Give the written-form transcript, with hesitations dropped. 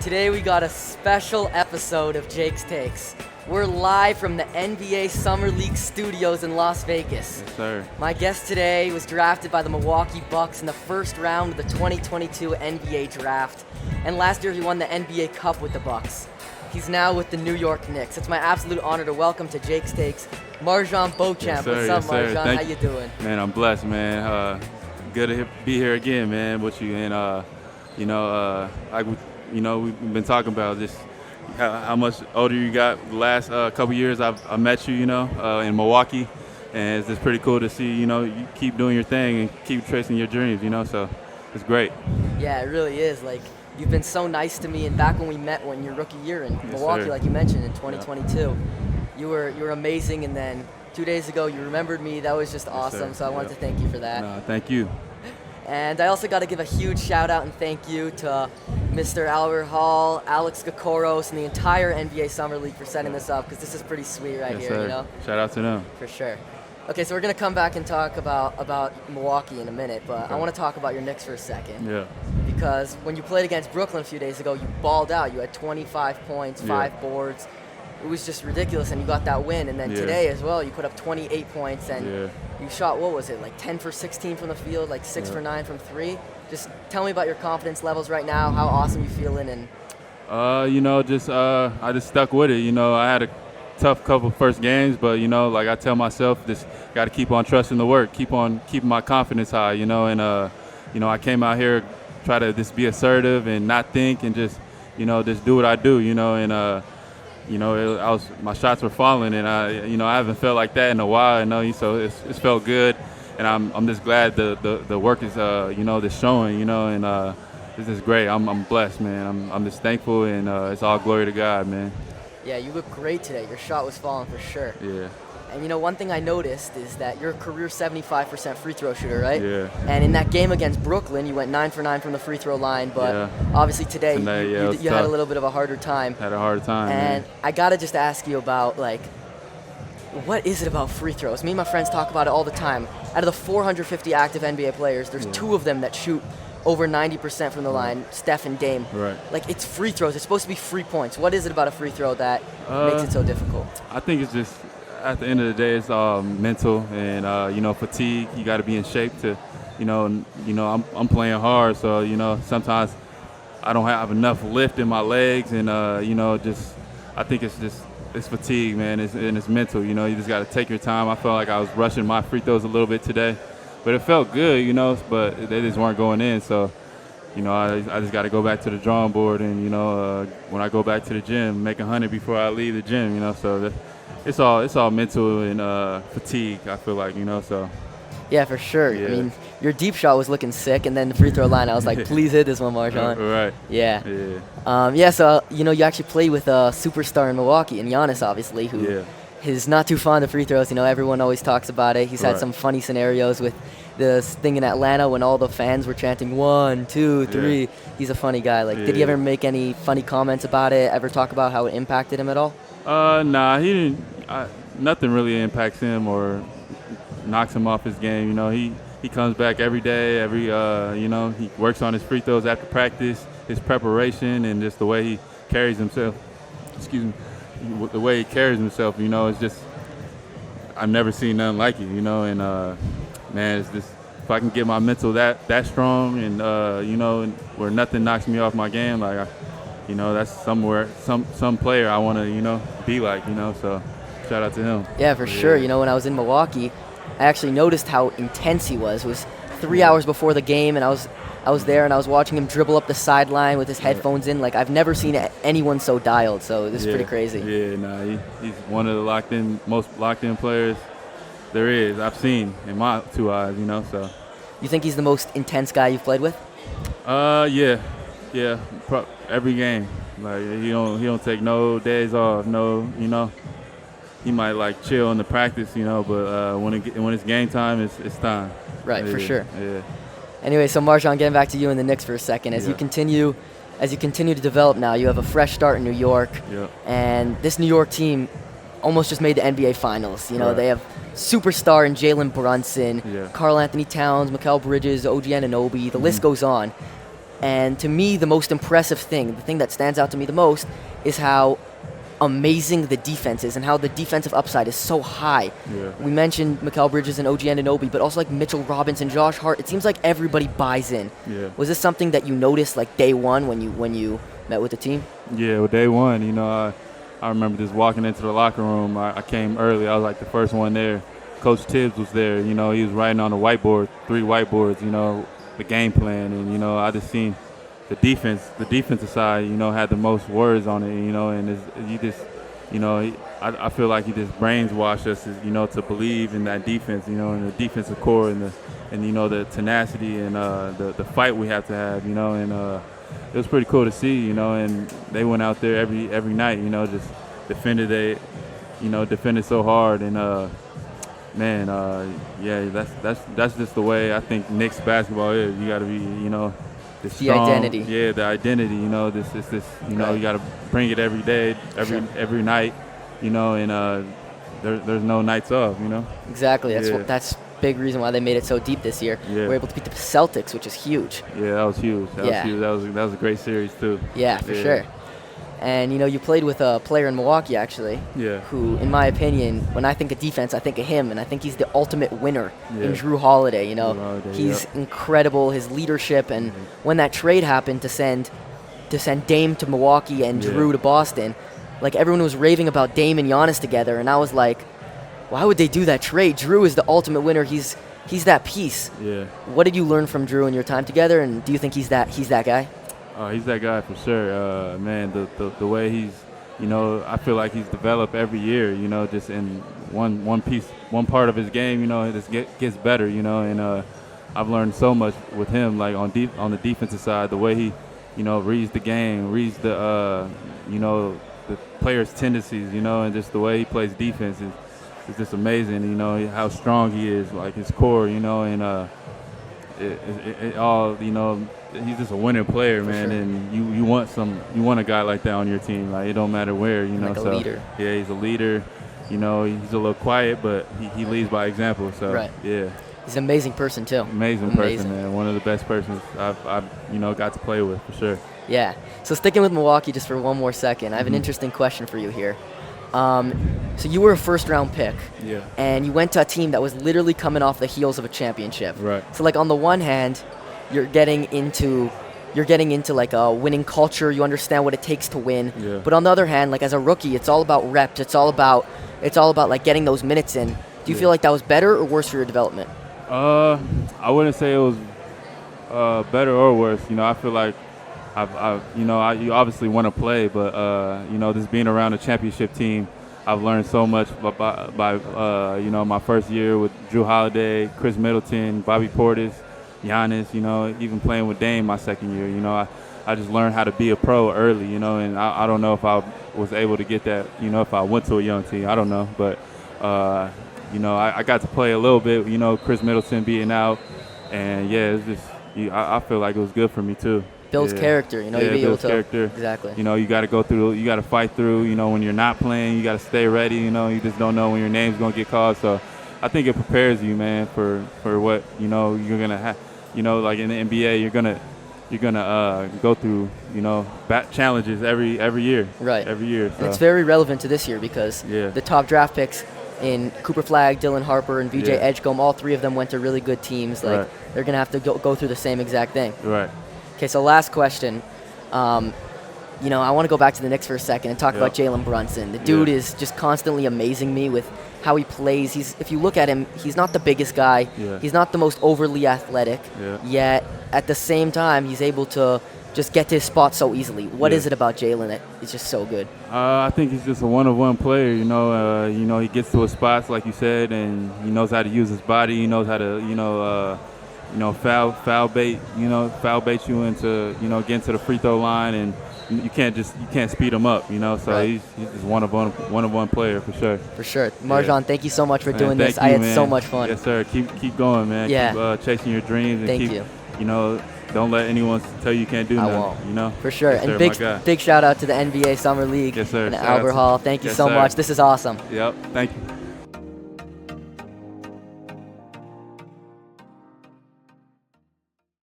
Today we got a special episode of Jake's Takes. We're live from the NBA Summer League studios in Las Vegas. Yes, sir. My guest today was drafted by the Milwaukee Bucks in the first round of the 2022 NBA Draft. And last year he won the NBA Cup with the Bucks. He's now with the New York Knicks. It's my absolute honor to welcome to Jake's Takes Marjon Beauchamp. Yes, What's up, Marjon? How you doing? Man, I'm blessed, man. Good to be here again, man, with you. And, we've been talking about just how much older you got. The last couple years I met you, in Milwaukee. And it's just pretty cool to see, you keep doing your thing and keep tracing your dreams, so it's great. Yeah, it really is. Like, you've been so nice to me, and back when we met when your rookie year in Milwaukee, sir. like you mentioned, in 2022, you were amazing, and then 2 days ago you remembered me. That was just awesome, so I wanted to thank you for that. No, thank you. And I also got to give a huge shout out and thank you to Mr. Albert Hall, Alex Kokoros, and the entire NBA Summer League for setting this up, because this is pretty sweet right Yes, here, sir. Shout out to them. For sure. Okay, so we're going to come back and talk about Milwaukee in a minute, but Okay. I want to talk about your Knicks for a second. Yeah. Because when you played against Brooklyn a few days ago, you balled out. You had 25 points, 5 boards. It was just ridiculous, and you got that win. And then today as well, you put up 28 points, and you shot, what was it, like 10 for 16 from the field, like 6 for 9 from 3? Just tell me about your confidence levels right now, how awesome you feeling. And I just stuck with it. I had a tough couple first games, but, like I tell myself, just got to keep on trusting the work, keep on keeping my confidence high, and, I came out here, try to just be assertive and not think and just do what I do, and, my shots were falling, and I haven't felt like that in a while, so it's felt good, and I'm just glad the work is just showing, and this is great. I'm blessed, man. I'm just thankful, and it's all glory to God, man. Yeah, you look great today. Your shot was falling for sure. Yeah. And one thing I noticed is that you're a career 75% free throw shooter, right? Yeah. And in that game against Brooklyn, you went 9 for 9 from the free throw line, but obviously today you had a little bit of a harder time. Had a hard time. And man. I gotta just ask you about, like, what is it about free throws? Me and my friends talk about it all the time. Out of the 450 active NBA players, there's 2 of them that shoot over 90% from the line, Steph and Dame. Right. Like, it's free throws. It's supposed to be free points. What is it about a free throw that makes it so difficult? I think it's just, at the end of the day, it's mental and, fatigue. You got to be in shape to, I'm playing hard. So, sometimes I don't have enough lift in my legs and, I think it's fatigue, man, and it's mental. You just got to take your time. I felt like I was rushing my free throws a little bit today. But it felt good, but they just weren't going in. So, I just got to go back to the drawing board and, when I go back to the gym, make 100 before I leave the gym, So it's all mental and fatigue, I feel like, so. Yeah, for sure. Yeah. I mean, your deep shot was looking sick, and then the free throw line, I was like, please hit this one, Marjon. Right. Yeah. Yeah. So, you actually played with a superstar in Milwaukee, and Giannis, obviously, who is not too fond of free throws. Everyone always talks about it. He's had some funny scenarios with this thing in Atlanta when all the fans were chanting 1, 2, 3. Yeah. He's a funny guy. Like, did he ever make any funny comments about it? Ever talk about how it impacted him at all? Nah, he didn't. Nothing really impacts him or knocks him off his game. He comes back every day. He works on his free throws after practice, his preparation, and just the way he carries himself. The way he carries himself, it's just, I've never seen nothing like it, and man, it's just, if I can get my mental that strong and where nothing knocks me off my game, like that's somewhere some player I want to be like, so shout out to him. Yeah, for sure. When I was in Milwaukee, I actually noticed how intense he was. It was 3 hours before the game, and I was there, and I was watching him dribble up the sideline with his headphones in. Like, I've never seen anyone so dialed, so this is pretty crazy. Yeah, he's one of the most locked in players there is, I've seen in my 2 eyes, so. You think he's the most intense guy you've played with? Yeah, every game. Like, he don't take no days off, he might like chill in the practice, but when it's game time, it's time. Right, for sure. Yeah. Anyway, so Marjon, getting back to you in the Knicks for a second. As you continue to develop now, you have a fresh start in New York, and this New York team almost just made the NBA Finals. They have superstar in Jalen Brunson, Karl Anthony Towns, Mikal Bridges, OG Anunoby. The list goes on. And to me, the most impressive thing, the thing that stands out to me the most, is how amazing the defense is and how the defensive upside is so high. Yeah. We mentioned Mikal Bridges and OG Anunoby, but also like Mitchell Robinson, Josh Hart. It seems like everybody buys in. Yeah. Was this something that you noticed like day one when you met with the team? Yeah, well, day one, I remember just walking into the locker room. I came early. I was like the first one there. Coach Tibbs was there. He was writing on the whiteboard, 3 whiteboards, the game plan. And, I just seen the defensive side, had the most words on it, and I feel like he just brainwashed us, to believe in that defense, and the defensive core and the tenacity and the fight we have to have, and it was pretty cool to see, and they went out there every night, just defended so hard, and that's just the way I think Knicks basketball is. You got to be, the identity. Yeah, the identity. This. Right. You got to bring it every day, every night. And there's no nights off. Exactly. That's big reason why they made it so deep this year. Yeah. We're able to beat the Celtics, which is huge. Yeah, that was huge. That was a great series too. Yeah, for sure. And you played with a player in Milwaukee actually. Yeah. Who, in my opinion, when I think of defense, I think of him, and I think he's the ultimate winner in Drew Holiday. He's incredible. His leadership, and when that trade happened to send Dame to Milwaukee and Drew to Boston, like everyone was raving about Dame and Giannis together, and I was like, why would they do that trade? Drew is the ultimate winner. He's that piece. Yeah. What did you learn from Drew in your time together, and do you think he's that guy? He's that guy for sure. Man, the way he's, I feel like he's developed every year, just in one part of his game, it just gets better, and I've learned so much with him, like on the defensive side, the way he, reads the game, reads the players' tendencies, and just the way he plays defense is just amazing, how strong he is, like his core, and it all, he's just a winning player, man, sure. And you want a guy like that on your team. Like it don't matter where, like a leader. Yeah, he's a leader. He's a little quiet, but he leads by example. So right. Yeah. He's an amazing person too. Amazing person, man. One of the best persons I've got to play with for sure. Yeah. So sticking with Milwaukee just for one more second, I have an interesting question for you here. So you were a first-round pick, and you went to a team that was literally coming off the heels of a championship. Right. So like on the one hand, you're getting into like a winning culture. You understand what it takes to win. Yeah. But on the other hand, like as a rookie, it's all about reps. It's all about like getting those minutes in. Do you feel like that was better or worse for your development? I wouldn't say it was better or worse. I feel like you obviously want to play, but just being around a championship team, I've learned so much by my first year with Drew Holiday, Chris Middleton, Bobby Portis, Giannis. Even playing with Dame my second year. I just learned how to be a pro early. And I don't know if I was able to get that. If I went to a young team, I don't know, but I got to play a little bit. Chris Middleton being out, and it's just I feel like it was good for me too. Builds character, you be able to. Character. Exactly. You got to go through. You got to fight through. When you're not playing, you got to stay ready. You just don't know when your name's gonna get called. So, I think it prepares you, man, for what you're gonna have. Like in the NBA, you're gonna go through challenges every year. Right. Every year. So. And it's very relevant to this year because the top draft picks in Cooper Flagg, Dylan Harper, and VJ Edgecombe, all three of them went to really good teams. Like they're gonna have to go through the same exact thing. Right. Okay, so last question. I want to go back to the Knicks for a second and talk about Jalen Brunson. The dude is just constantly amazing me with how he plays. If you look at him, he's not the biggest guy. Yeah. He's not the most overly athletic. Yeah. Yet, at the same time, he's able to just get to his spot so easily. What is it about Jalen that is just so good? I think he's just a one-of-one player. He gets to his spots, like you said, and he knows how to use his body. He knows how to, foul bait you into, getting to the free throw line, and you can't speed him up, So he's just one-of-one player for sure. For sure. Marjon, thank you so much for doing this. I had so much fun. Yes, sir. Keep going, man. Yeah. Keep chasing your dreams and thank you. Don't let anyone tell you can't do nothing. I won't. For sure. Yes, and sir, big shout out to the NBA Summer League yes, sir. and Albert Hall. Thank you so much. This is awesome. Yep. Thank you.